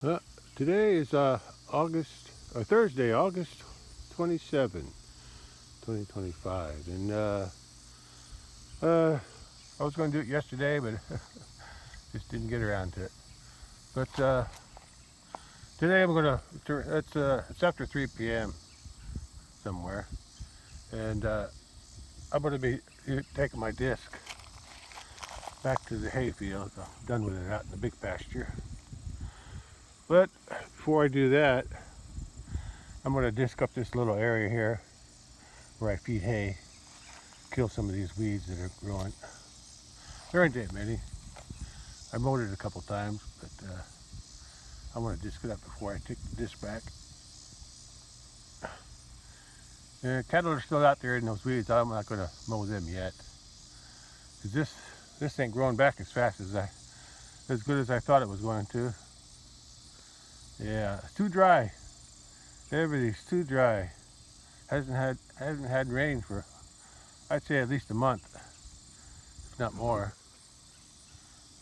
Uh, Today is Thursday, August 27, 2025. And I was going to do it yesterday, but just didn't get around to it. But today I'm going to, it's after 3 p.m. somewhere. And I'm going to be taking my disc back to the hayfield. I'm done with it out in the big pasture. But before I do that, I'm going to disc up this little area here where I feed hay, kill some of these weeds that are growing. There aren't that many. I mowed it a couple times, but I want to disc it up before I take the disc back. Cattle are still out there in those weeds. I'm not going to mow them yet, because this ain't growing back as fast as good as I thought it was going to. Yeah, it's too dry. Everything's too dry. Hasn't had rain for, I'd say, at least a month, if not more.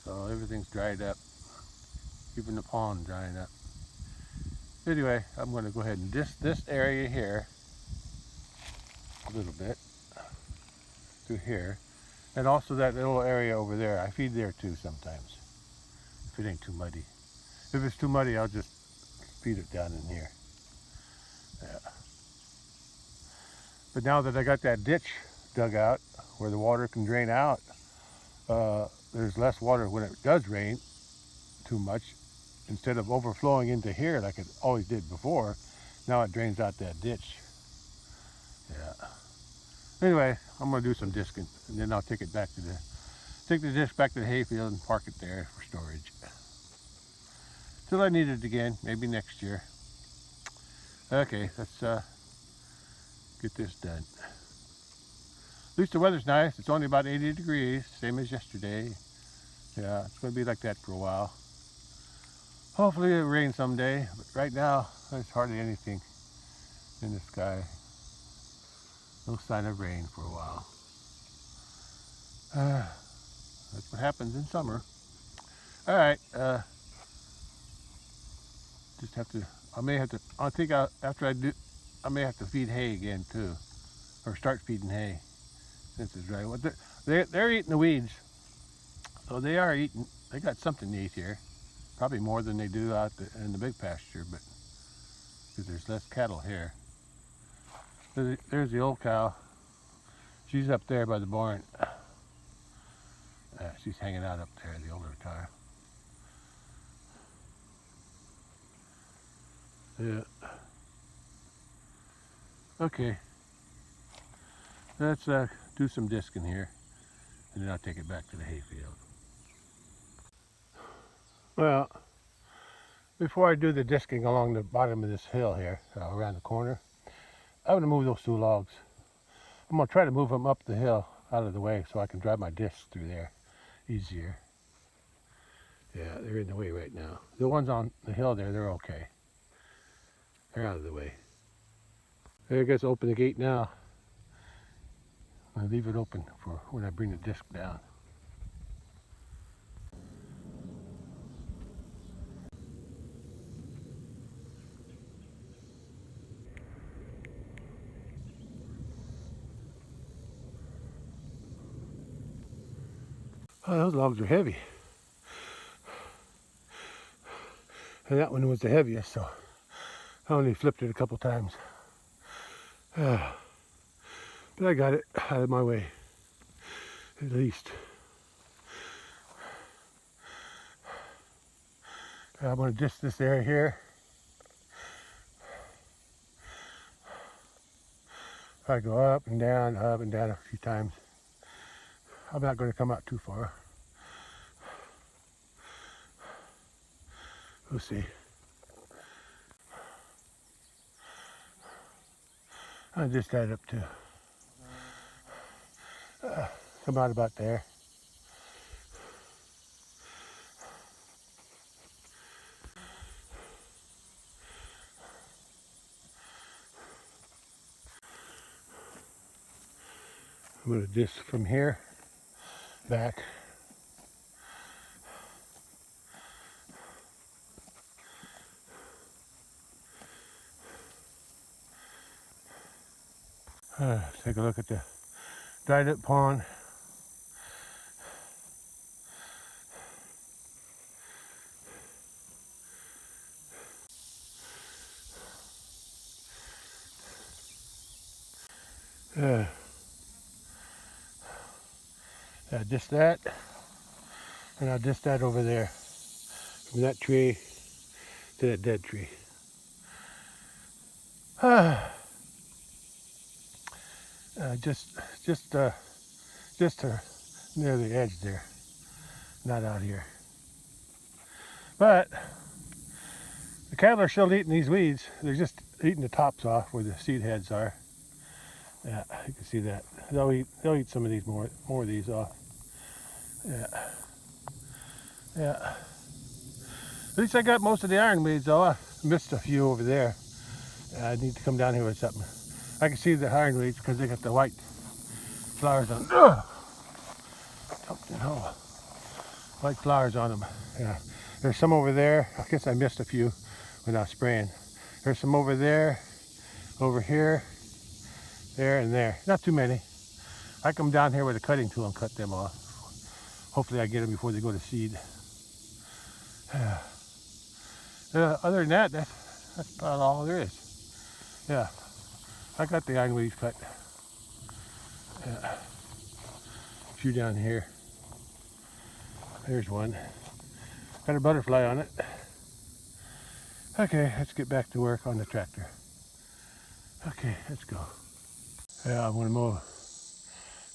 So everything's dried up, even the pond drying up. Anyway, I'm going to go ahead and disc this area here a little bit through here, and also that little area over there. I feed there too sometimes, if it ain't too muddy. If it's too muddy, I'll just feed it down in here. Yeah. But now that I got that ditch dug out where the water can drain out, there's less water when it does rain too much. Instead of overflowing into here like it always did before, now it drains out that ditch. Yeah. Anyway, I'm gonna do some disking, and then I'll take the disc back to the hayfield and park it there for storage till I need it again, maybe next year. Okay, let's get this done. At least the weather's nice. It's only about 80 degrees, same as yesterday. Yeah, it's gonna be like that for a while. Hopefully it'll rain someday, but right now there's hardly anything in the sky. No sign of rain for a while. That's what happens in summer. All right, just have to. I may have to. I think after I do, I may have to feed hay again too, or start feeding hay since it's dry. What they're eating the weeds, so they are eating. They got something to eat here, probably more than they do out in the big pasture, but because there's less cattle here. There's the old cow. She's up there by the barn. She's hanging out up there, the older cow. Yeah. Okay. Let's do some disking here, and then I'll take it back to the hayfield. Well, before I do the disking along the bottom of this hill here, around the corner, I'm going to move those two logs. I'm going to try to move them up the hill out of the way so I can drive my discs through there easier. Yeah, they're in the way right now. The ones on the hill there, they're okay. They're out of the way. I guess open the gate now. I'm going to leave it open for when I bring the disc down. Oh, those logs are heavy. And that one was the heaviest, so I only flipped it a couple times. But I got it out of my way, at least. I'm going to disc this area here. I go up and down a few times. I'm not going to come out too far. We'll see. I just got it up to come out about there. I'm going to disc from here back. Take a look at the dried up pond. Just that, and I'll just that over there, from that tree to that dead tree. Just near the edge there, not out here. But the cattle are still eating these weeds. They're just eating the tops off where the seed heads are. Yeah, you can see that. They'll eat some of these more of these off. Yeah. Yeah. At least I got most of the ironweeds though. I missed a few over there. I need to come down here with something. I can see the ironweeds because they got the white flowers on. Something, oh, white flowers on them. Yeah. There's some over there. I guess I missed a few when I was spraying. There's some over there, over here, there, and there. Not too many. I come down here with a cutting tool and cut them off. Hopefully I get them before they go to seed. Other than that, that's about all there is. Yeah, I got the ironweeds cut. Yeah. A few down here. There's one. Got a butterfly on it. Okay, let's get back to work on the tractor. Okay, let's go. Yeah, I'm gonna mow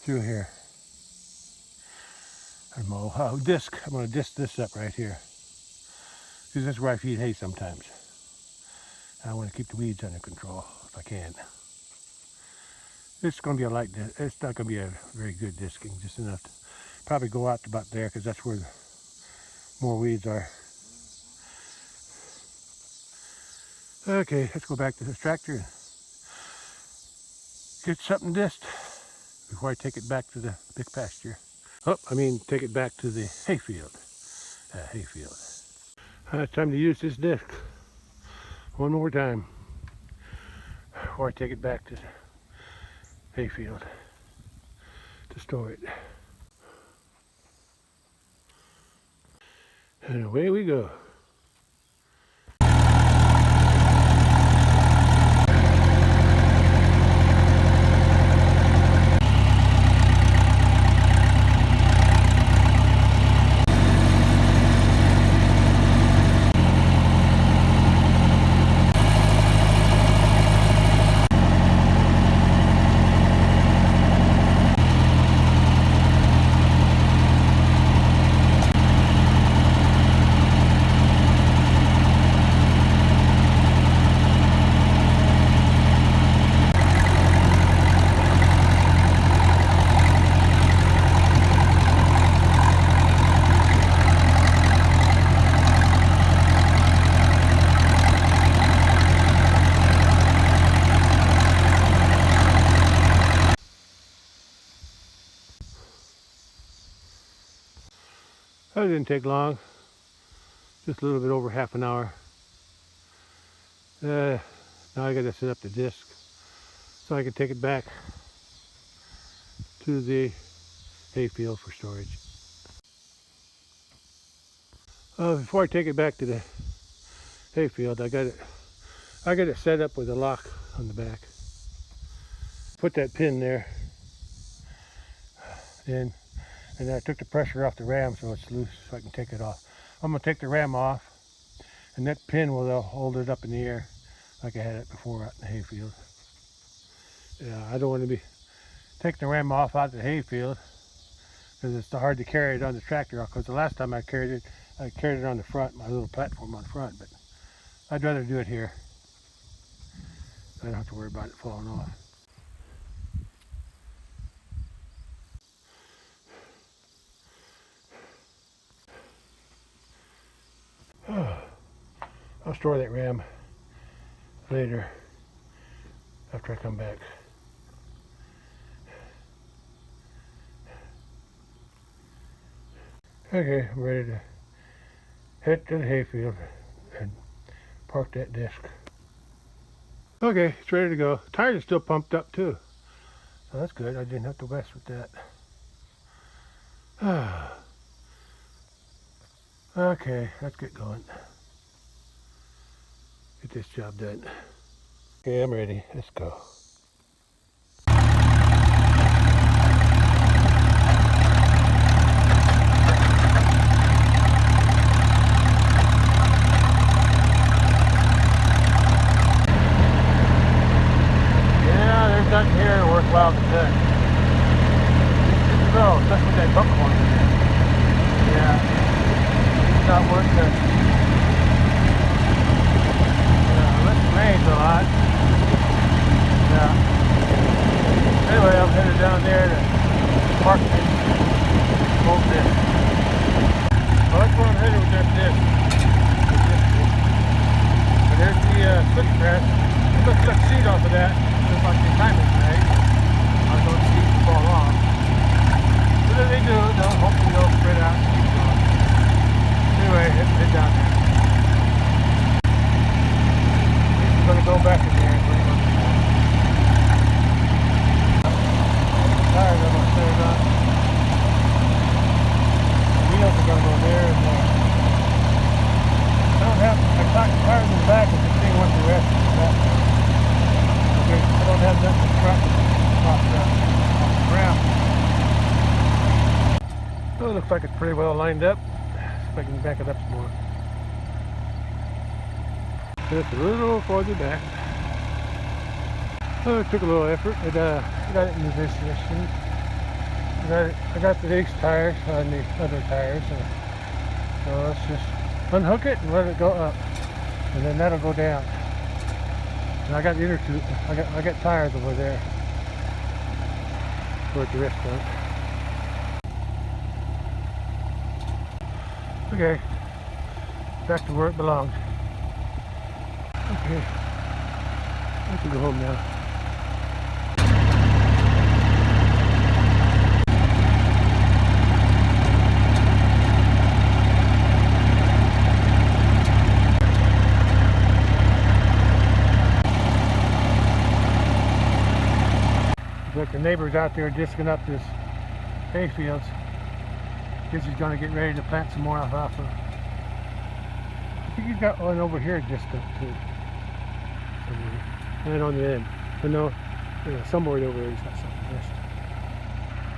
through here. I'm gonna disc this up right here. Because that's where I feed hay sometimes. I want to keep the weeds under control if I can. It's going to be a light disc. It's not going to be a very good disking, just enough to probably go out to about there because that's where the more weeds are. Okay, let's go back to this tractor and get something disced before I take it back to the big pasture. Oh, I mean take it back to the hayfield. It's time to use this disc one more time before I take it back to the hayfield to store it. And away we go. That didn't take long, just a little bit over half an hour. Now I gotta set up the disc so I can take it back to the hayfield for storage. Before I take it back to the hayfield, I got it set up with a lock on the back. Put that pin there in, and I took the pressure off the ram so it's loose so I can take it off. I'm gonna take the ram off, and that pin will hold it up in the air like I had it before out in the hayfield. Yeah, I don't want to be taking the ram off out the hayfield because it's hard to carry it on the tractor. Because the last time I carried it on the front, my little platform on front. But I'd rather do it here. I don't have to worry about it falling off. I'll store that ram later after I come back. Okay, I'm ready to head to the hayfield and park that disc. Okay, it's ready to go. Tires are still pumped up too. Well, that's good. I didn't have to mess with that. Okay, let's get going. Get this job done. Okay, I'm ready. Let's go. Yeah, there's nothing here worthwhile to cut. No, especially with that buckhorn in there. Yeah, it's not worth it. Yeah, unless it rains a lot. Yeah. Anyway, I'm headed down there to park this whole bit. Well, that's where I'm headed with this disc. But there's the switchgrass. I'm going to cut seed off of that, just like the timing right. I don't see it fall off. But if they do, hopefully they'll spread out and keep going. Anyway, head down there. I'm going to go back in there and bring up the tires. I'm going to set it up. The wheels are going to go there and there. I caught the tires in the back and the thing went the rest of the back. Okay, I don't have nothing to front off the ground. So it looks like it's pretty well lined up. See if I can back it up some more. Just a little farther back. Oh, it took a little effort, but I got it in position. I got the ace tires on the other tires. So let's just unhook it and let it go up, and then that'll go down. And I got the inner two. I got tires over there for the restaurant. Okay, back to where it belongs. Okay, I can go home now. Look, the neighbor's out there disking up this hayfields. Guess he's going to get ready to plant some more alfalfa. I think he's got one over here distant too. Somewhere. Right on the end. But no, yeah, somewhere over there he's got something missed.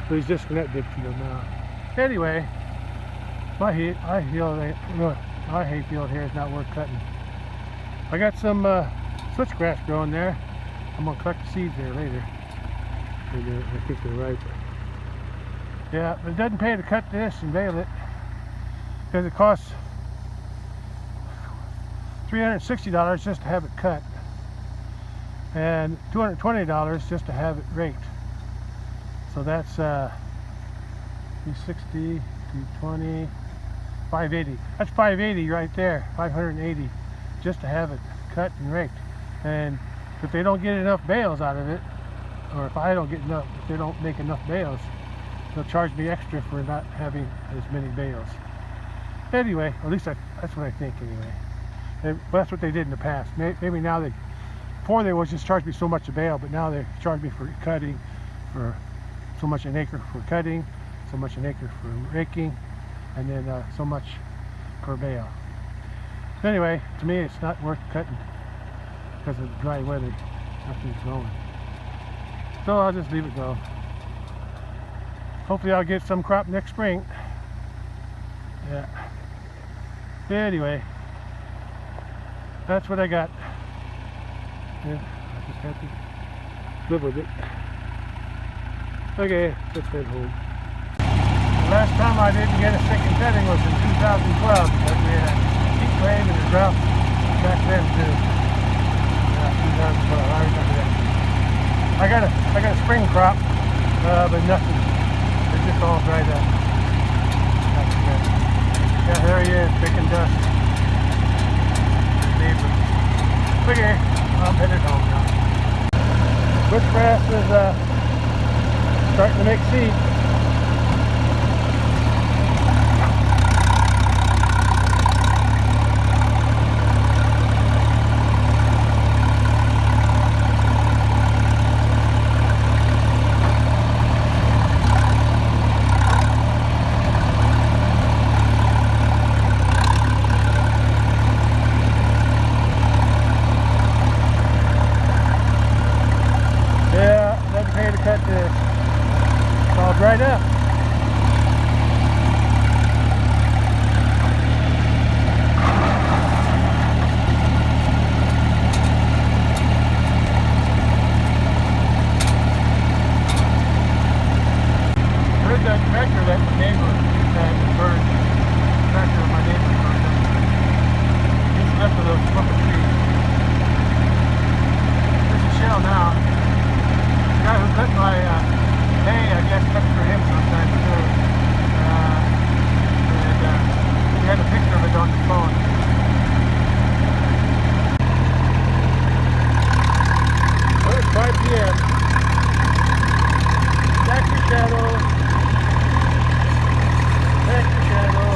So he's disking that big field now. Anyway, my hayfield here is not worth cutting. I got some switchgrass growing there. I'm going to collect the seeds there later. I think they're ripe. Yeah, but it doesn't pay to cut this and bale it because it costs $360 just to have it cut and $220 just to have it raked. So that's 360, 220, 580. That's 580 right there, 580 just to have it cut and raked. And if they don't get enough bales out of it, or if I don't get enough, if they don't make enough bales, they'll charge me extra for not having as many bales. Anyway, at least that's what I think anyway. Well, that's what they did in the past. Maybe now before they was just charge me so much a bale, but now they charge me for cutting, for so much an acre for cutting, so much an acre for raking, and then so much per bale. Anyway, to me it's not worth cutting because of the dry weather. Nothing's growing. So I'll just leave it go. Hopefully I'll get some crop next spring. Yeah. Anyway, that's what I got. Yeah, I just have to live with it. Okay, let's head home. The last time I didn't get a second cutting was in 2012 because we had a heat wave and a drought back then too. Yeah, 2012, I remember that. I got a spring crop, but nothing. It's just all dried up. Yeah, there he is, picking dust. Neighbor. Okay, I'm headed home now. Switchgrass is starting to make seed. off the tree. There's a shell now. The guy who cut my hay, I guess, cuts for him sometimes too. He had a picture of it on his phone. Well, it's 5 p.m. Back to shadow. Back to shadow.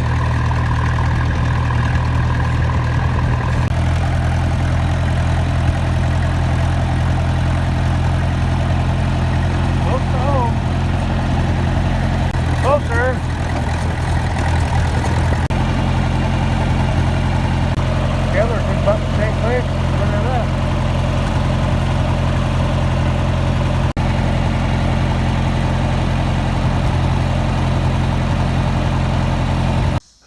Close to home. Closer. Together, it's about the same place where they left.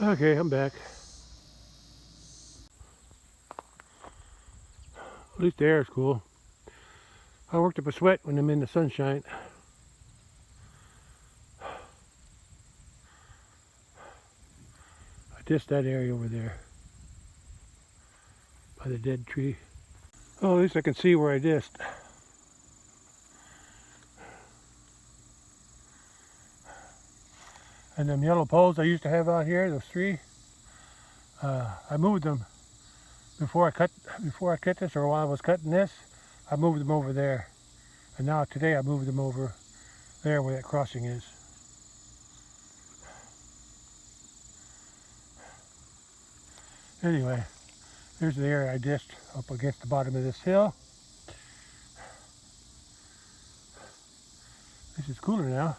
Okay, I'm back. At least the air is cool. I worked up a sweat when I'm in the sunshine. I dissed that area over there by the dead tree. Oh, at least I can see where I dissed. And them yellow poles I used to have out here, those 3, I moved them before I cut this, or while I was cutting this. I moved them over there, and now today I moved them over there where that crossing is. Anyway, here's the area I dissed up against the bottom of this hill. This is cooler now,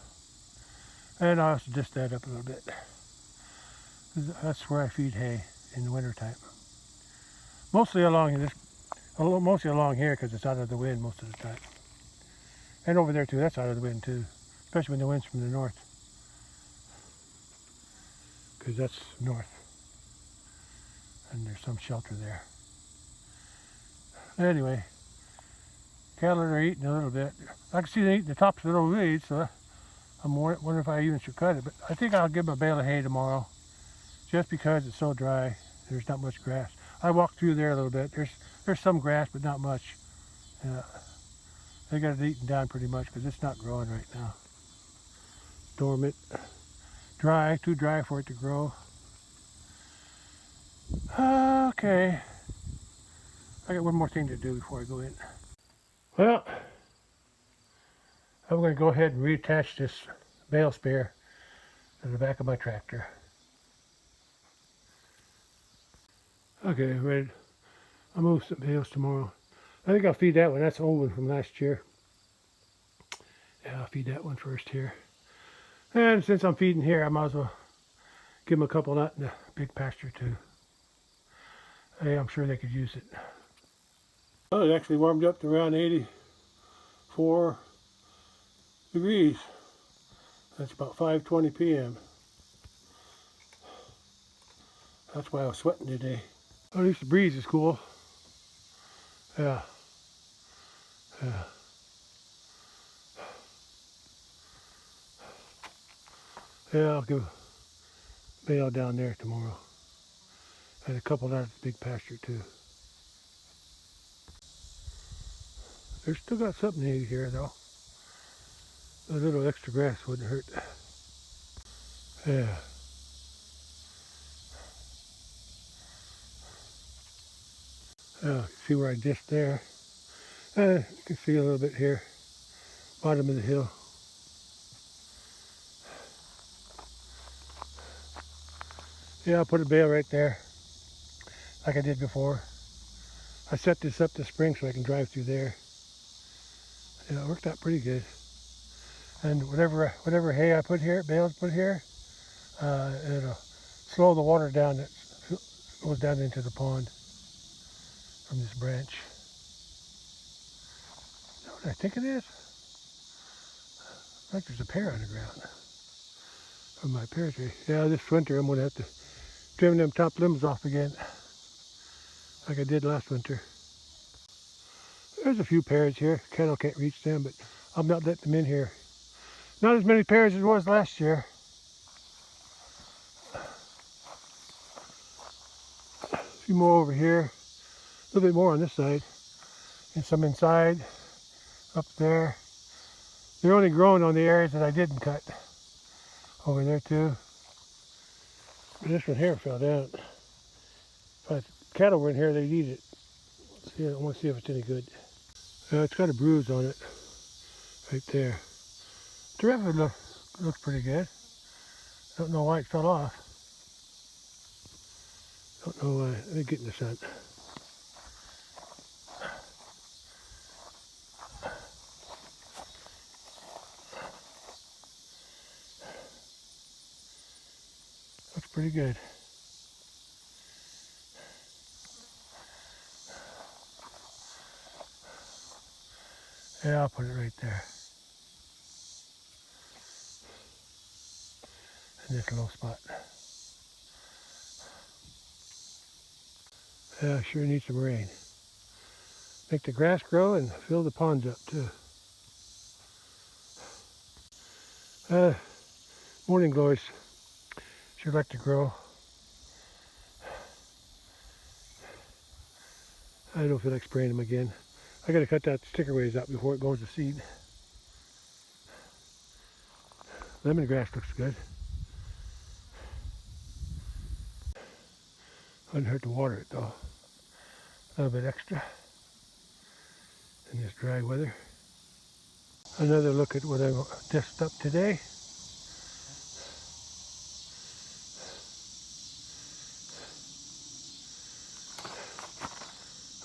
and I also dissed that up a little bit. That's where I feed hay in the wintertime. Mostly along here because it's out of the wind most of the time. And over there too, that's out of the wind too, especially when the wind's from the north, because that's north, and there's some shelter there. Anyway, cattle are eating a little bit. I can see them eating the tops of the little weeds, so I'm wondering if I even should cut it. But I think I'll give them a bale of hay tomorrow, just because it's so dry. There's not much grass. I walked through there a little bit. There's some grass, but not much. They got it eaten down pretty much because it's not growing right now. Dormant, dry, too dry for it to grow. Okay, I got one more thing to do before I go in. Well, I'm going to go ahead and reattach this bale spare to the back of my tractor. Okay, ready. I'll move some bales tomorrow. I think I'll feed that one. That's the old one from last year. Yeah, I'll feed that one first here. And since I'm feeding here, I might as well give them a couple out in the big pasture too. Hey, I'm sure they could use it. Well, it actually warmed up to around 84 degrees. That's about 5:20 p.m. That's why I was sweating today. At least the breeze is cool. Yeah. Yeah. Yeah, I'll give a bale down there tomorrow. And a couple out of the big pasture too. There's still got something to eat here though. A little extra grass wouldn't hurt. Yeah. See where I dissed there? You can see a little bit here. Bottom of the hill. Yeah, I'll put a bale right there, like I did before. I set this up this spring so I can drive through there. Yeah, it worked out pretty good. And whatever hay I put here, bales put here, it'll slow the water down that goes down into the pond from this branch. You know what I think it is? I think there's a pear on the ground from my pear tree. Yeah, this winter I'm going to have to trim them top limbs off again, like I did last winter. There's a few pears here. Cattle can't reach them, but I'm not letting them in here. Not as many pears as there was last year. A few more over here. little bit more on this side, and some inside, up there. They're only growing on the areas that I didn't cut. Over there too. This one here fell down. If I had cattle were in here, they'd eat it. See, I want to see if it's any good. It's got a bruise on it, right there. The rest of it looks pretty good. Don't know why it fell off. Don't know why. Let me get in the sun. Looks pretty good. Yeah, I'll put it right there. In this little spot. Yeah, sure needs some rain. Make the grass grow and fill the ponds up too. Morning glories sure like to grow. I don't feel like spraying them again. I gotta cut that sticker ways out before it goes to seed. Lemongrass looks good. Wouldn't hurt to water it though. A little bit extra in this dry weather. Another look at what I disced up today.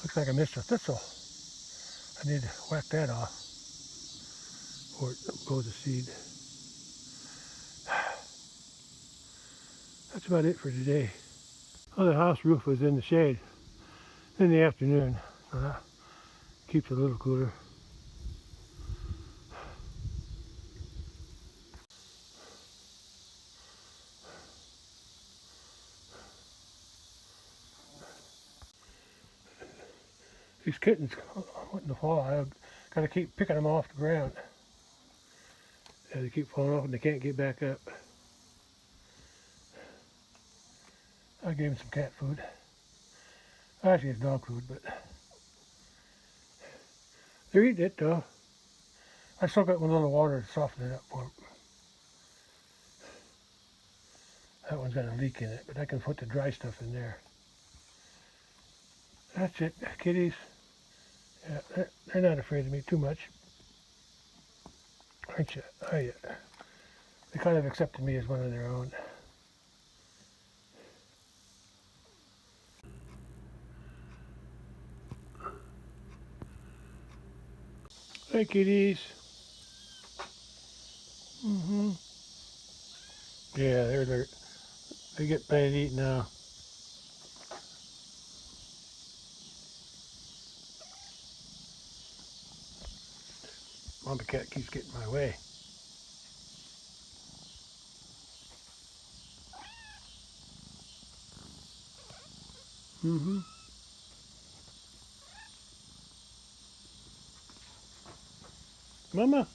Looks like I missed a thistle. I need to whack that off before it goes to seed. That's about it for today. Oh, the house roof was in the shade in the afternoon, so that keeps it a little cooler. These kittens wanting to fall. I gotta keep picking them off the ground. Yeah, they keep falling off and they can't get back up. I gave them some cat food. Actually, it's dog food, but they're eating it though. I soak it with a little water to soften it up for them. That one's got a leak in it, but I can put the dry stuff in there. That's it, kitties. Yeah, they're not afraid of me too much. Aren't you? Oh yeah. They kind of accepted me as one of their own. Hey kitties. Yeah, they get ready to eat now. Mama cat keeps getting in my way. Mama.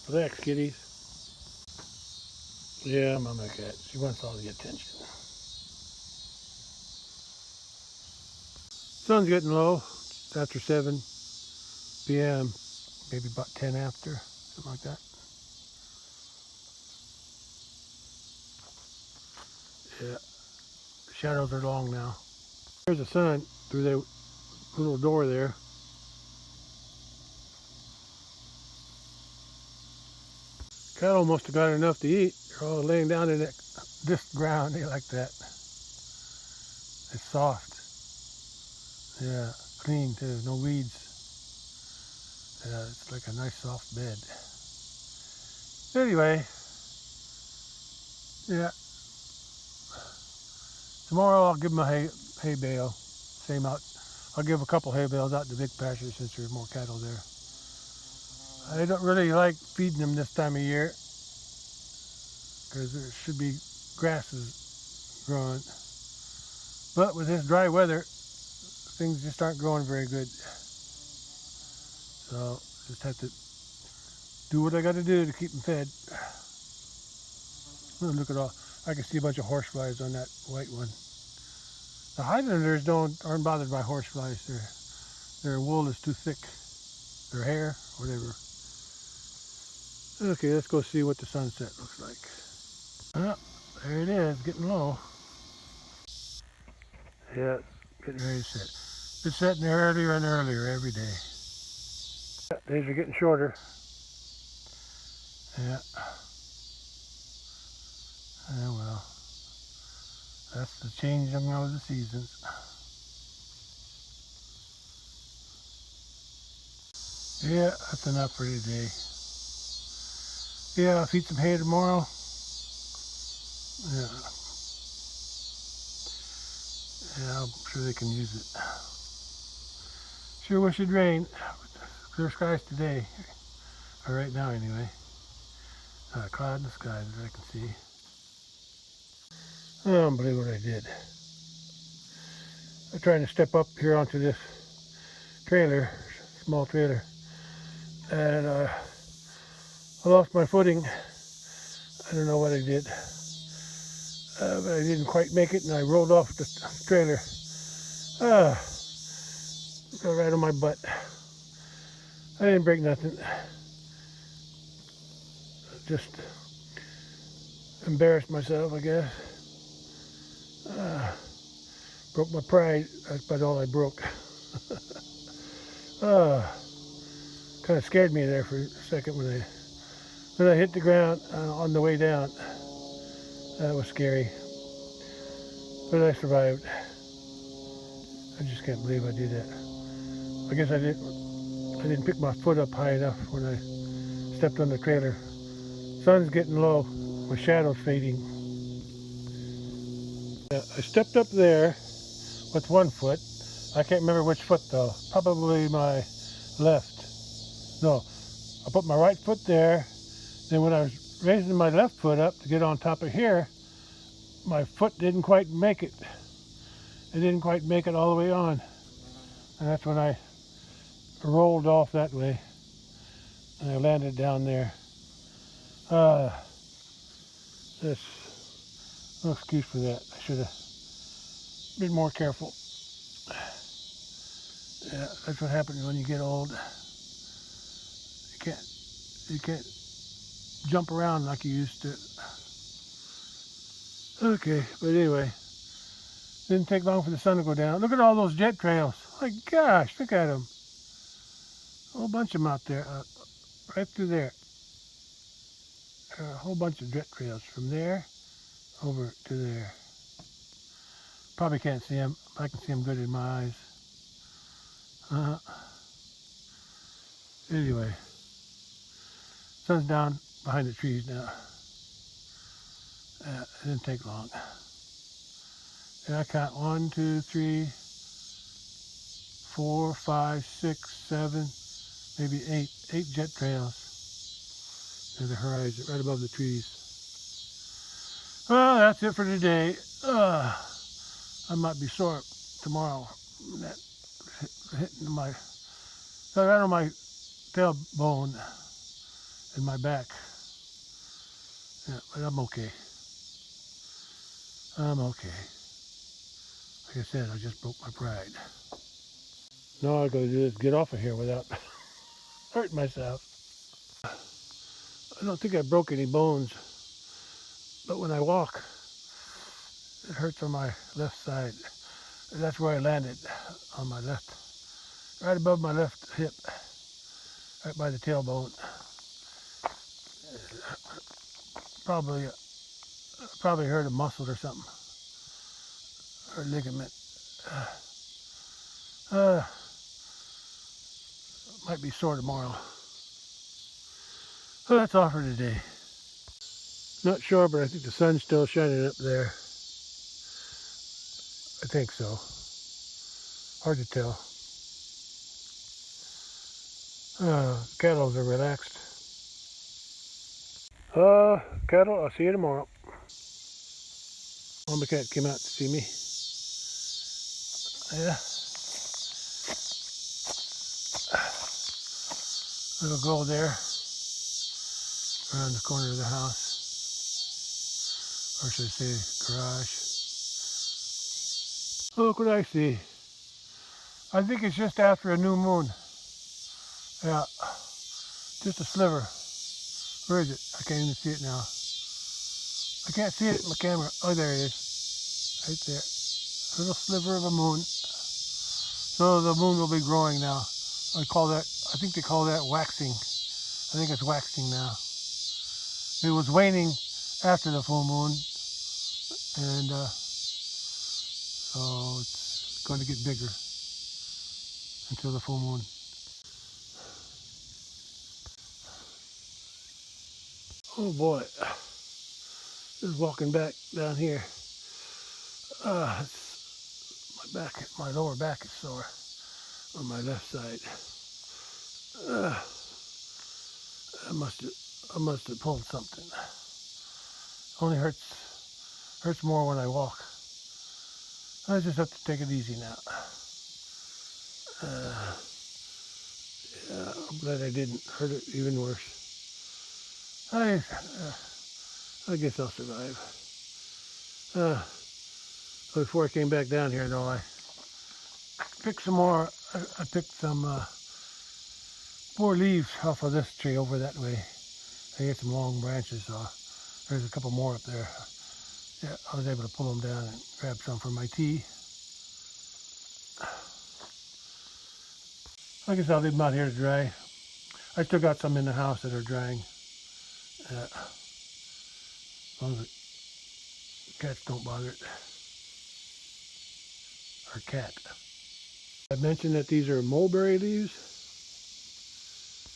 Relax, kitties. Yeah, Mama cat. She wants all the attention. Sun's getting low. It's after 7 p.m. Maybe about 10 after, something like that. Yeah, the shadows are long now. There's the sun through the little door there. Cattle must have got enough to eat. They're all laying down in this ground. They like that. It's soft. Yeah, clean too. No weeds. Yeah, it's like a nice soft bed. Anyway, yeah. Tomorrow I'll give them a hay bale. Same out. I'll give a couple hay bales out to big pasture since there's more cattle there. I don't really like feeding them this time of year because there should be grasses growing. But with this dry weather, things just aren't growing very good. So just have to do what I got to do to keep them fed. Look at all I can see a bunch of horseflies on that white one. The Highlanders aren't bothered by horseflies. Their wool is too thick. Their hair, whatever. Okay, let's go see what the sunset looks like. Oh, there it is, getting low. Yeah, it's getting ready to set. It's setting earlier and earlier every day. Yeah, days are getting shorter. Yeah. Oh well. That's the changing of the seasons. Yeah, that's enough for today. Yeah, I'll feed some hay tomorrow. Yeah, yeah, I'm sure they can use it. Sure wish it'd rain. Clear skies today. Or right now anyway. Not a cloud in the sky that I can see. I don't believe what I did. I'm trying to step up here onto this trailer, small trailer, and I lost my footing. I don't know what I did, but I didn't quite make it, and I rolled off the trailer. Got right on my butt. I didn't break nothing. Just embarrassed myself, I guess. Broke my pride. That's about all I broke. Kind of scared me there for a second when I hit the ground on the way down. That was scary, but I survived. I just can't believe I did that. I guess I didn't pick my foot up high enough when I stepped on the trailer. Sun's getting low, my shadow's fading. I stepped up there with one foot. I can't remember which foot though. Probably my left. No, I put my right foot there. Then when I was raising my left foot up to get on top of here, my foot didn't quite make it. It didn't quite make it all the way on. And that's when I rolled off that way. And I landed down there. There's no excuse for that. I should have been more careful. Yeah, that's what happens when you get old. You can't jump around like you used to. Okay, but anyway, didn't take long for the sun to go down. Look at all those jet trails. My gosh, look at them. A whole bunch of them out there, right through there. A whole bunch of jet trails from there over to there. Probably can't see them. I can see them good in my eyes. Anyway, sun's down behind the trees now. It didn't take long. And I count 1, 2, 3, 4, 5, 6, 7, maybe 8. 8 jet trails near the horizon, right above the trees. Well, that's it for today. I might be sore tomorrow. That hitting my right on my tailbone and my back. Yeah, but I'm okay. I'm okay. Like I said, I just broke my pride. Now all I gotta do is get off of here without hurting myself. I don't think I broke any bones, but when I walk, it hurts on my left side. That's where I landed, on my left, right above my left hip, right by the tailbone. Probably hurt a muscle or something, or ligament. Might be sore tomorrow. So that's all for today. Not sure, but I think the sun's still shining up there. I think so. Hard to tell. Cattle are relaxed. Cattle, I'll see you tomorrow. Mama cat came out to see me. Yeah. Little girl there, around the corner of the house. Or should I say garage? Oh, look what I see. I think it's just after a new moon. Yeah, just a sliver. Where is it? I can't even see it now. I can't see it in my camera. Oh, there it is. Right there. A little sliver of a moon. So the moon will be growing now. I think they call that waxing. I think it's waxing now. It was waning after the full moon, and so it's going to get bigger until the full moon. Oh boy, just walking back down here. My lower back is sore on my left side. I must have pulled something. Only hurts more when I walk. I just have to take it easy now. Yeah, I'm glad I didn't hurt it even worse. I guess I'll survive. Before I came back down here, though, I picked some more. I picked some more leaves off of this tree over that way. I get some long branches, so there's a couple more up there. Yeah, I was able to pull them down and grab some for my tea. I guess I'll leave them out here to dry. I still got some in the house that are drying. As long as the cats don't bother it. Or cat. I mentioned that these are mulberry leaves.